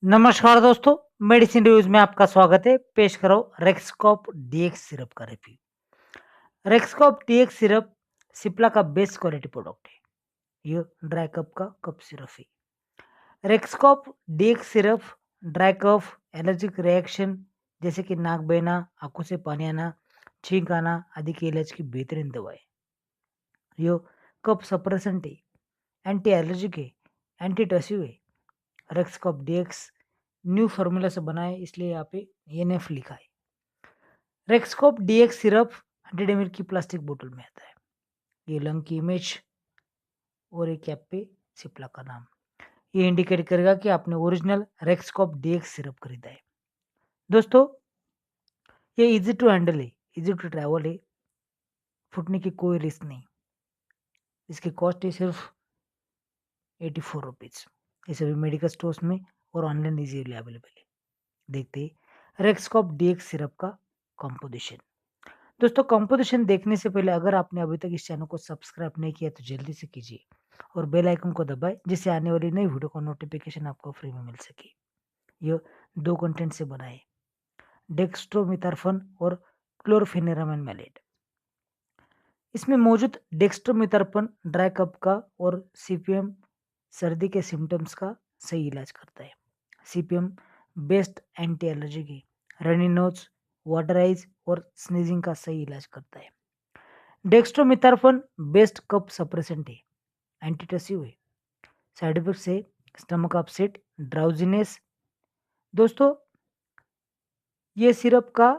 नमस्कार दोस्तों, medicine reviews में आपका स्वागत है। पेश करो रेक्सकॉप डीएक्स सिरप का रिव्यू। रेक्सकॉप डीएक्स सिरप सिप्ला का बेस्ट क्वालिटी प्रोडक्ट है। ये ड्राई कप का कप सिरप है। Rexcof DX syrup dry cough, allergic reaction जैसे कि नाक बहना, आंखों से पानी आना, छींक आना आदि के इलाज की बेहतरीन दवा है। ये कफ सप्रेसेंट है, एंटी एलर्जिक है, एंटी टसिव है। रेक्सकॉप डीएक्स न्यू फार्मूला से बना है, इसलिए यहाँ पे एनएफ लिखा है। रेक्सकॉप डीएक्स सिरप 100 ml की प्लास्टिक बोतल में आता है। ये लंग की इमेज और एक कैप पे सिप्ला का नाम। ये इंडिकेट करेगा कि आपने ओरिजिनल रेक्सकॉप डीएक्स सिरप खरीदा है। दोस्तों, ये इजी टू हैंडल है, इजी टू ट्रैवल है, फूटने की कोई रिस्क नहीं। इसकी कॉस्ट है सिर्फ 84 रुपीज़। ये सभी मेडिकल स्टोर्स में और ऑनलाइन इजीली अवेलेबल है। देखते हैं रेक्सकॉप डीएक्स सिरप का कॉम्पोजिशन। दोस्तों, कंपोजिशन देखने से पहले अगर आपने अभी तक इस चैनल को सब्सक्राइब नहीं किया तो जल्दी से कीजिए और बेल आइकन को दबाएं, जिससे आने वाली नई वीडियो का नोटिफिकेशन आपको फ्री में मिल सके। यह दो कंटेंट से बना है, डेक्स्ट्रोमिथार्फन और क्लोरफेनेरामाइन मैलेट। इसमें मौजूद डेक्स्ट्रोमिथार्फन ड्राई कप का और सीपीएम सर्दी के सिम्टम्स का सही इलाज करता है। सीपीएम बेस्ट एंटी एलर्जिक है, रनी नोज, वाटर आइज और स्नीजिंग का सही इलाज करता है। डेक्स्ट्रोमिथार्फन बेस्ट कप सप्रेसेंट है, एंटीटसिव है। साइड इफेक्ट्स है स्टमक अपसेट, ड्राउजीनेस। दोस्तों, ये सिरप का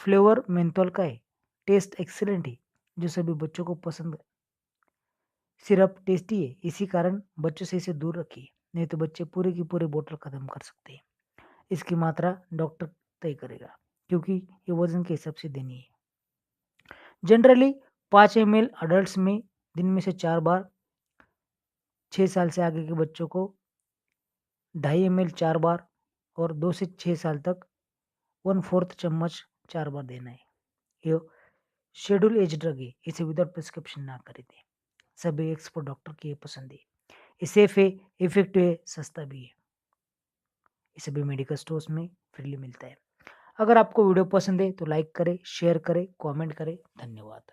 फ्लेवर मेंथोल का है, टेस्ट एक्सीलेंट है, जो सभी बच्चों को पसंद है। सिरप टेस्टी है, इसी कारण बच्चों से इसे दूर रखिए, नहीं तो बच्चे पूरी की पूरी बोतल खत्म कर सकते हैं। इसकी मात्रा डॉक्टर तय करेगा, क्योंकि ये वजन के हिसाब से देनी है। जनरली 5 ml अडल्ट में दिन में से 4 बार, 6 साल से आगे के बच्चों को 2.5 ml 4 बार और 2 से 6 साल तक 1/4 चम्मच 4 बार देना है। ये शेड्यूल एज ड्रग है, इसे विदाउट प्रिस्क्रिप्शन ना खरीदें। सभी एक्सपर्ट डॉक्टर की ये पसंद है। ये सेफ है, इफेक्टिव है, सस्ता भी है। ये सभी मेडिकल स्टोर्स में फ्रीली मिलता है। अगर आपको वीडियो पसंद है तो लाइक करें, शेयर करें, कमेंट करें। धन्यवाद।